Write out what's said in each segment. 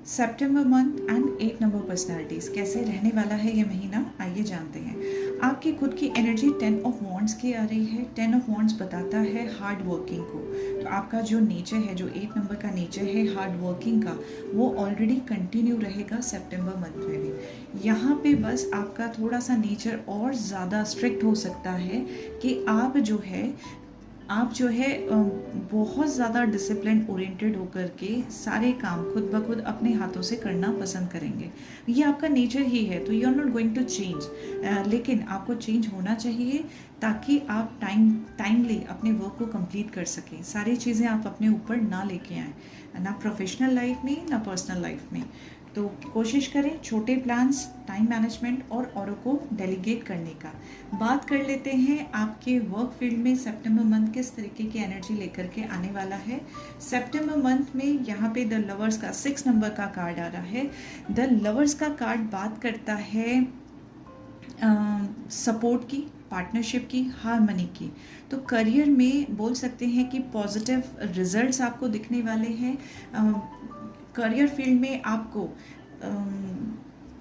September month and 8 number personalities कैसे रहने वाला है ये महीना, आइए जानते हैं। आपकी खुद की एनर्जी 10 ऑफ वॉन्ड्स की आ रही है। 10 ऑफ वॉन्ड्स बताता है हार्ड वर्किंग को। तो आपका जो नेचर है, जो 8 नंबर का नेचर है हार्ड वर्किंग का, वो ऑलरेडी कंटिन्यू रहेगा सितंबर मंथ में भी। यहाँ पे बस आपका थोड़ा सा नेचर और ज़्यादा स्ट्रिक्ट हो सकता है कि आप जो है बहुत ज़्यादा डिसिप्लिन ओरिएंटेड होकर के सारे काम खुद ब खुद अपने हाथों से करना पसंद करेंगे। ये आपका नेचर ही है, तो you are not going to change, लेकिन आपको चेंज होना चाहिए ताकि आप टाइमली अपने वर्क को कंप्लीट कर सकें। सारी चीज़ें आप अपने ऊपर ना लेके आएँ, ना प्रोफेशनल लाइफ में ना पर्सनल लाइफ में। तो कोशिश करें छोटे प्लान्स, टाइम मैनेजमेंट और औरों को डेलीगेट करने का। बात कर लेते हैं आपके वर्क फील्ड में सितंबर मंथ किस तरीके की एनर्जी लेकर के आने वाला है। सितंबर मंथ में यहाँ पे द लवर्स का 6 नंबर का कार्ड आ रहा है। द लवर्स का कार्ड बात करता है सपोर्ट की, पार्टनरशिप की, हार्मनी की। तो करियर में बोल सकते हैं कि पॉजिटिव रिजल्ट्स आपको दिखने वाले हैं। करियर फील्ड में आपको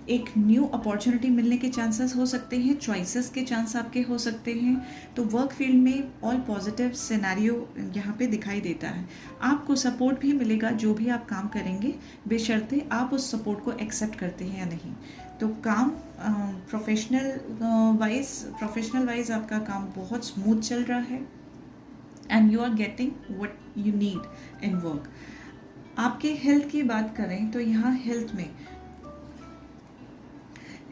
एक न्यू अपॉर्चुनिटी मिलने के चांसेस हो सकते हैं, चॉइसेस के चांस आपके हो सकते हैं। तो वर्क फील्ड में ऑल पॉजिटिव सिनेरियो यहाँ पे दिखाई देता है। आपको सपोर्ट भी मिलेगा जो भी आप काम करेंगे, बेशर्ते आप उस सपोर्ट को एक्सेप्ट करते हैं या नहीं। तो काम प्रोफेशनल वाइज आपका काम बहुत स्मूथ चल रहा है and you are getting what you need in work. आपके हेल्थ की बात करें तो यहाँ हेल्थ में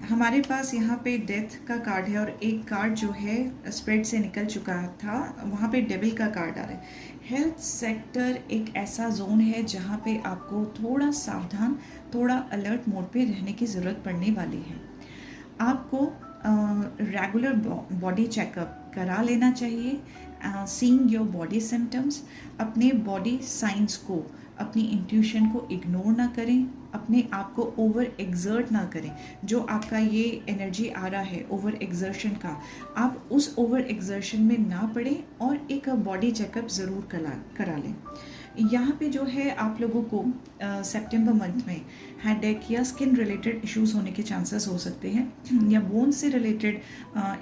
हमारे पास यहाँ पे डेथ का कार्ड है और एक कार्ड जो है स्प्रेड से निकल चुका था, वहाँ पे डेविल का कार्ड आ रहा है। हेल्थ सेक्टर एक ऐसा जोन है जहाँ पे आपको थोड़ा सावधान, थोड़ा अलर्ट मोड पे रहने की ज़रूरत पड़ने वाली है। आपको रेगुलर बॉडी चेकअप करा लेना चाहिए। सीइंग योर बॉडी सिम्टम्स, अपने बॉडी साइंस को, अपनी इंट्यूशन को इग्नोर ना करें, अपने आप को ओवर एग्जर्ट ना करें। जो आपका ये एनर्जी आ रहा है ओवर एग्जर्शन का, आप उस ओवर एग्जर्शन में ना पड़ें और एक बॉडी चेकअप ज़रूर करा लें। यहाँ पे जो है आप लोगों को सितंबर मंथ में हेडेक या स्किन रिलेटेड इश्यूज होने के चांसेस हो सकते हैं, या बोन से रिलेटेड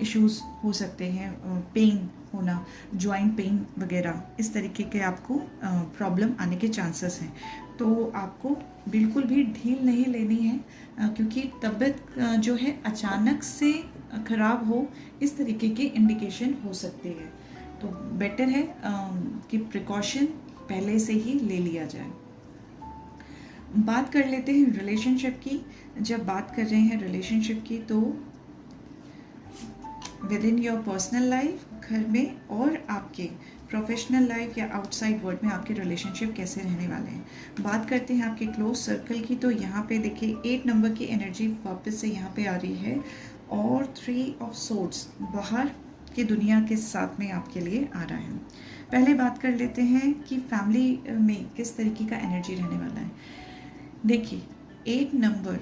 इश्यूज हो सकते हैं, पेन होना, जॉइंट पेन वगैरह, इस तरीके के आपको प्रॉब्लम आने के चांसेस हैं। तो आपको बिल्कुल भी ढील नहीं लेनी है, क्योंकि तबीयत जो है अचानक से ख़राब हो, इस तरीके के इंडिकेशन हो सकते हैं। तो बेटर है कि प्रिकॉशन पहले से ही ले लिया जाए। बात कर लेते हैं रिलेशनशिप की। जब बात कर रहे हैं रिलेशनशिप की, तो with in your personal life, घर में, और आपके प्रोफेशनल लाइफ या आउटसाइड वर्ल्ड में आपके रिलेशनशिप कैसे रहने वाले हैं। बात करते हैं आपके क्लोज सर्कल की, तो यहाँ पे देखिए 8 नंबर की एनर्जी वापस से यहाँ पे आ रही है और 3 ऑफ सोर्ड्स बाहर की दुनिया के साथ में आपके लिए आ रहा है। पहले बात कर लेते हैं कि फैमिली में किस तरीके का एनर्जी रहने वाला है। देखिए 8 नंबर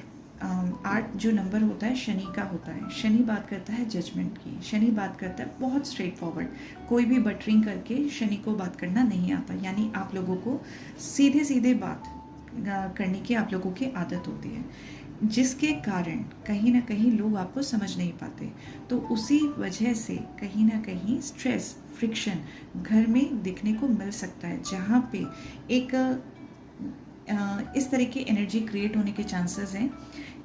8 जो नंबर होता है शनि का होता है। शनि बात करता है जजमेंट की, शनि बात करता है बहुत स्ट्रेट फॉरवर्ड, कोई भी बटरिंग करके शनि को बात करना नहीं आता। यानी आप लोगों को सीधे सीधे बात करने की आप लोगों की आदत होती है, जिसके कारण कहीं ना कहीं लोग आपको समझ नहीं पाते। तो उसी वजह से कहीं ना कहीं स्ट्रेस, फ्रिक्शन घर में दिखने को मिल सकता है, जहाँ पे एक इस तरह की एनर्जी क्रिएट होने के चांसेस हैं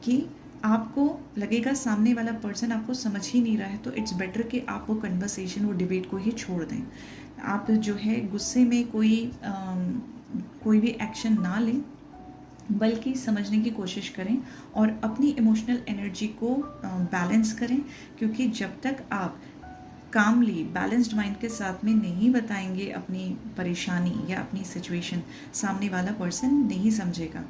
कि आपको लगेगा सामने वाला पर्सन आपको समझ ही नहीं रहा है। तो इट्स बेटर कि आप वो कन्वर्सेशन, वो डिबेट को ही छोड़ दें। आप जो है गुस्से में कोई भी एक्शन ना लें, बल्कि समझने की कोशिश करें और अपनी इमोशनल एनर्जी को बैलेंस करें। क्योंकि जब तक आप कामली बैलेंस्ड माइंड के साथ में नहीं बताएंगे अपनी परेशानी या अपनी सिचुएशन, सामने वाला पर्सन नहीं समझेगा।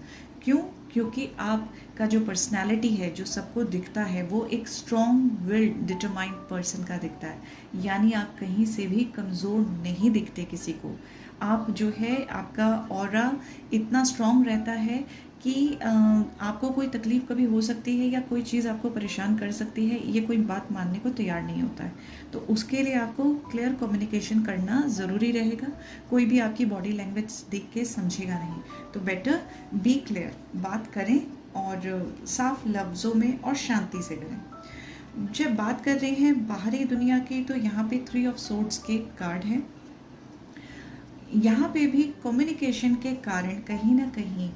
क्यों? क्योंकि आपका जो पर्सनालिटी है, जो सबको दिखता है, वो एक स्ट्रॉन्ग विल्ड डिटरमाइंड पर्सन का दिखता है। यानी आप कहीं से भी कमज़ोर नहीं दिखते किसी को। आप जो है आपका ऑरा इतना स्ट्रॉन्ग रहता है कि आपको कोई तकलीफ़ कभी हो सकती है या कोई चीज़ आपको परेशान कर सकती है, ये कोई बात मानने को तैयार नहीं होता है। तो उसके लिए आपको क्लियर कम्युनिकेशन करना ज़रूरी रहेगा। कोई भी आपकी बॉडी लैंग्वेज देख के समझेगा नहीं, तो बेटर बी क्लियर, बात करें और साफ लफ्ज़ों में और शांति से करें। जब बात कर रहे हैं बाहरी दुनिया की, तो यहाँ पे 3 ऑफ सोर्ड्स के कार्ड हैं। यहाँ पे भी कम्युनिकेशन के कारण कहीं ना कहीं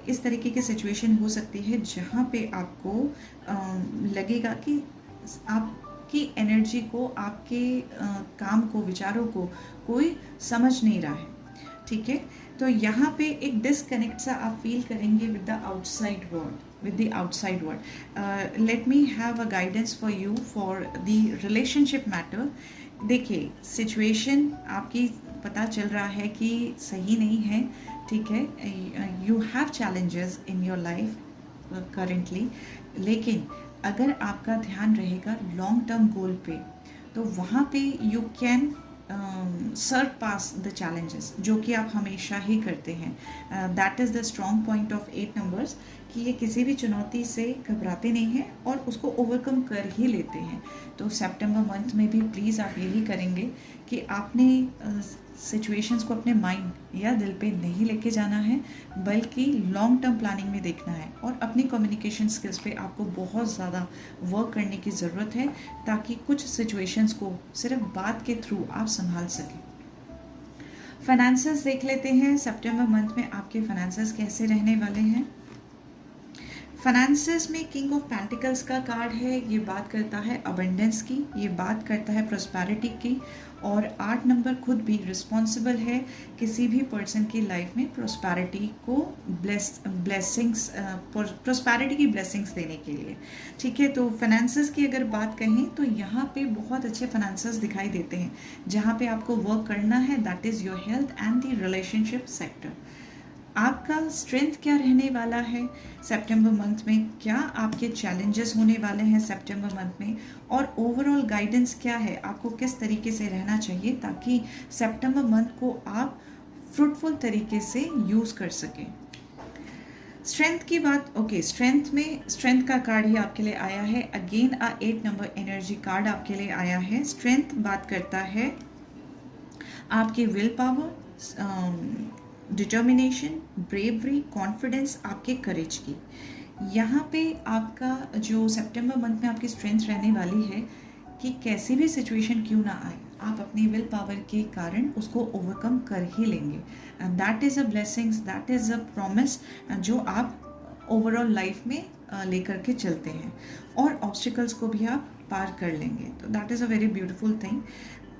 इस तरीके की सिचुएशन हो सकती है जहाँ पे आपको लगेगा कि आपकी एनर्जी को, आपके काम को, विचारों को कोई समझ नहीं रहा है, ठीक है। तो यहाँ पे एक डिसकनेक्ट सा आप फील करेंगे with the outside world. Let me have a guidance for you for the relationship matter. देखिए, सिचुएशन आपकी पता चल रहा है कि सही नहीं है, ठीक है। You have challenges in your life currently, लेकिन अगर आपका ध्यान रहेगा लॉन्ग टर्म गोल पे, तो वहाँ पे you can Sarpass the challenges, जो कि आप हमेशा ही करते हैं। That is the strong point of 8 numbers, कि ये किसी भी चुनौती से घबराते नहीं हैं और उसको ओवरकम कर ही लेते हैं। तो सितंबर मंथ में भी प्लीज़ आप यही करेंगे कि आपने सिचुएशंस को अपने माइंड या दिल पे नहीं लेके जाना है, बल्कि लॉन्ग टर्म प्लानिंग में देखना है। और अपनी कम्युनिकेशन स्किल्स पे आपको बहुत ज़्यादा वर्क करने की ज़रूरत है, ताकि कुछ सिचुएशंस को सिर्फ बात के थ्रू आप संभाल सकें। फाइनेंसेस देख लेते हैं, सितंबर मंथ में आपके फाइनेंसेस कैसे रहने वाले हैं। फाइनेंसेस में किंग ऑफ पेंटिकल्स का कार्ड है। ये बात करता है अबंडेंस की, ये बात करता है प्रॉस्पेरिटी की, और 8 नंबर खुद भी रिस्पॉन्सिबल है किसी भी पर्सन की लाइफ में प्रॉस्पेरिटी को ब्लेसिंग्स, प्रॉस्पेरिटी की ब्लेसिंग्स देने के लिए, ठीक है। तो फाइनेंसेस की अगर बात कहें तो यहाँ पे बहुत अच्छे फाइनेंसेस दिखाई देते हैं। जहाँ पे आपको वर्क करना है that is your health and the relationship sector. आपका स्ट्रेंथ क्या रहने वाला है सितंबर मंथ में, क्या आपके चैलेंजेस होने वाले हैं सितंबर मंथ में, और ओवरऑल गाइडेंस क्या है, आपको किस तरीके से रहना चाहिए ताकि सितंबर मंथ को आप फ्रूटफुल तरीके से यूज़ कर सकें। स्ट्रेंथ की बात, ओके, स्ट्रेंथ का कार्ड ही आपके लिए आया है। अगेन 8 नंबर एनर्जी कार्ड आपके लिए आया है। स्ट्रेंथ बात करता है आपके will power, determination, bravery, confidence, आपके करेज की। यहाँ पे आपका जो सितंबर मंथ में आपकी स्ट्रेंथ रहने वाली है कि कैसी भी सिचुएशन क्यों ना आए, आप अपनी विल पावर के कारण उसको ओवरकम कर ही लेंगे। And that is a blessings, that is a promise जो आप ओवरऑल लाइफ में लेकर के चलते हैं, और ऑब्स्टिकल्स को भी आप पार कर लेंगे। तो that is a very beautiful thing.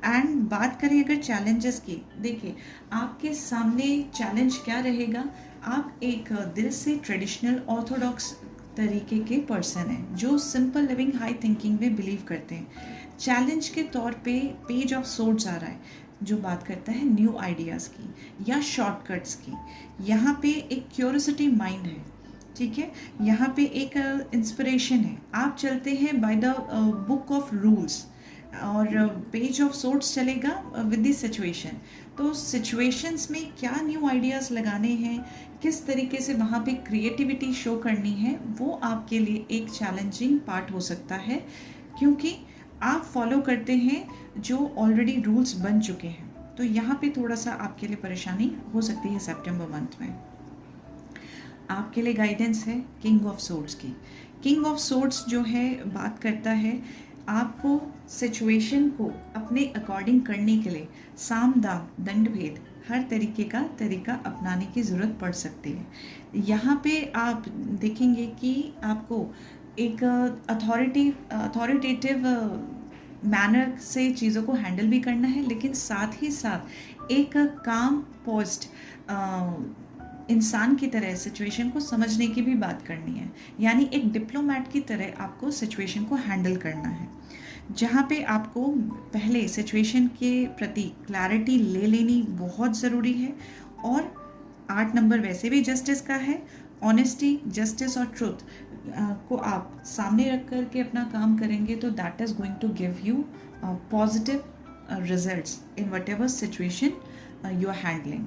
And बात करें अगर चैलेंजेस की, देखिए आपके सामने चैलेंज क्या रहेगा। आप एक दिल से ट्रेडिशनल ऑर्थोडॉक्स तरीके के पर्सन हैं जो सिंपल लिविंग हाई थिंकिंग में बिलीव करते हैं। चैलेंज के तौर पे पेज ऑफ सोर्ड्स आ रहा है जो बात करता है न्यू आइडियाज़ की या शॉर्टकट्स की। यहाँ पे एक क्यूरियोसिटी माइंड है, ठीक है। यहाँ पे एक इंस्पिरेशन है, आप चलते हैं by the book of rules, और पेज ऑफ सोर्ड्स चलेगा विद द सिचुएशन। तो सिचुएशंस में क्या न्यू आइडियाज़ लगाने हैं, किस तरीके से वहाँ पे क्रिएटिविटी शो करनी है, वो आपके लिए एक चैलेंजिंग पार्ट हो सकता है, क्योंकि आप फॉलो करते हैं जो ऑलरेडी रूल्स बन चुके हैं। तो यहाँ पे थोड़ा सा आपके लिए परेशानी हो सकती है सितंबर मंथ में। आपके लिए गाइडेंस है किंग ऑफ सोर्ड्स की। किंग ऑफ सोर्ड्स जो है बात करता है आपको सिचुएशन को अपने अकॉर्डिंग करने के लिए साम दाम दंड भेद हर तरीके का तरीका अपनाने की ज़रूरत पड़ सकती है। यहाँ पे आप देखेंगे कि आपको एक अथॉरिटेटिव मैनर से चीज़ों को हैंडल भी करना है, लेकिन साथ ही साथ एक काम पोस्ट इंसान की तरह सिचुएशन को समझने की भी बात करनी है। यानी एक डिप्लोमेट की तरह आपको सिचुएशन को हैंडल करना है, जहाँ पे आपको पहले सिचुएशन के प्रति क्लैरिटी ले लेनी बहुत ज़रूरी है। और 8 नंबर वैसे भी जस्टिस का है। ऑनेस्टी, जस्टिस और ट्रुथ को आप सामने रख कर के अपना काम करेंगे तो that is going to give you positive results in whatever situation you are handling.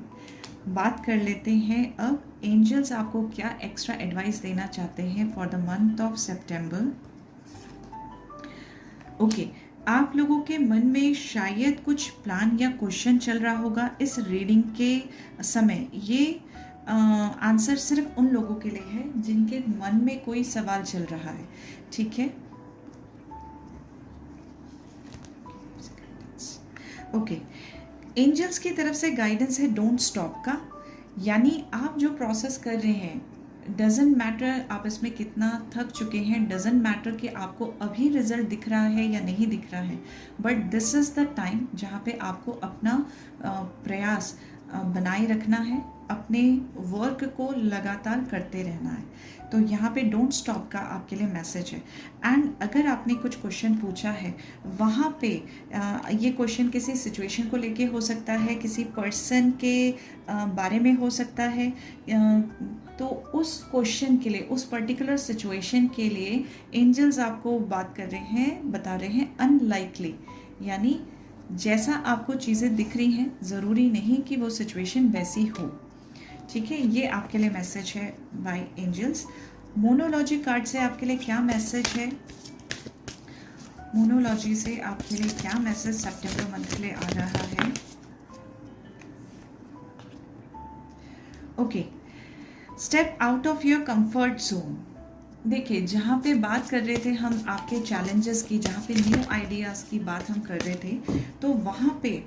बात कर लेते हैं अब एंजल्स आपको क्या एक्स्ट्रा एडवाइस देना चाहते हैं for the month of September. Okay, आप लोगों के मन में शायद कुछ प्लान या क्वेश्चन चल रहा होगा इस रीडिंग के समय। ये आंसर सिर्फ उन लोगों के लिए है जिनके मन में कोई सवाल चल रहा है, ठीक है। ओके, एंजल्स की तरफ से गाइडेंस है डोंट स्टॉप का, यानी आप जो प्रोसेस कर रहे हैं डजेंट मैटर आप इसमें कितना थक चुके हैं, डजेंट मैटर कि आपको अभी रिजल्ट दिख रहा है या नहीं दिख रहा है, but this is the time जहाँ पे आपको अपना प्रयास बनाए रखना है, अपने वर्क को लगातार करते रहना है। तो यहाँ पे डोंट स्टॉप का आपके लिए मैसेज है। एंड अगर आपने कुछ क्वेश्चन पूछा है वहाँ पे ये क्वेश्चन किसी सिचुएशन को लेके हो सकता है, किसी पर्सन के बारे में हो सकता है, तो उस क्वेश्चन के लिए, उस पर्टिकुलर सिचुएशन के लिए एंजल्स आपको बात कर रहे हैं, बता रहे हैं अनलाइकली, यानी जैसा आपको चीज़ें दिख रही हैं ज़रूरी नहीं कि वो सिचुएशन वैसी हो, ठीक है। ये आपके लिए मैसेज है बाय एंजल्स। मोनोलॉजी कार्ड से आपके लिए क्या मैसेज है, मोनोलॉजी से आपके लिए क्या मैसेज सितंबर मंथ के लिए आ रहा है। Okay, step out of your comfort zone. देखिए, जहाँ पे बात कर रहे थे हम आपके चैलेंजेस की, जहाँ पे न्यू आइडियाज़ की बात हम कर रहे थे, तो वहाँ पे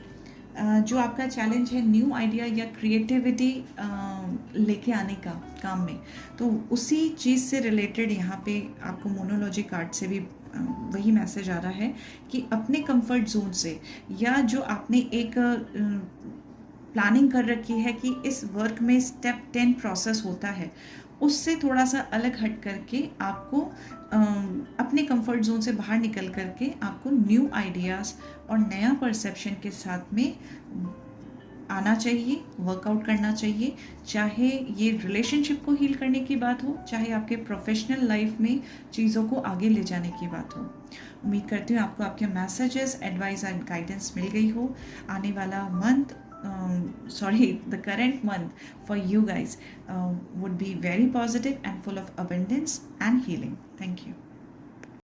जो आपका चैलेंज है न्यू आइडिया या क्रिएटिविटी लेके आने का काम में, तो उसी चीज़ से रिलेटेड यहाँ पे आपको मोनोलॉजी कार्ड से भी वही मैसेज आ रहा है कि अपने कंफर्ट जोन से, या जो आपने एक प्लानिंग कर रखी है कि इस वर्क में स्टेप 10 प्रोसेस होता है, उससे थोड़ा सा अलग हट करके आपको अपने कंफर्ट जोन से बाहर निकल करके आपको न्यू आइडियाज़ और नया परसेप्शन के साथ में आना चाहिए, वर्कआउट करना चाहिए, चाहे ये रिलेशनशिप को हील करने की बात हो, चाहे आपके प्रोफेशनल लाइफ में चीज़ों को आगे ले जाने की बात हो। उम्मीद करती हूँ आपको आपके मैसेजेस, एडवाइस एंड गाइडेंस मिल गई हो। आने वाला month, the current month for you guys would be very positive and full of abundance and healing. Thank you.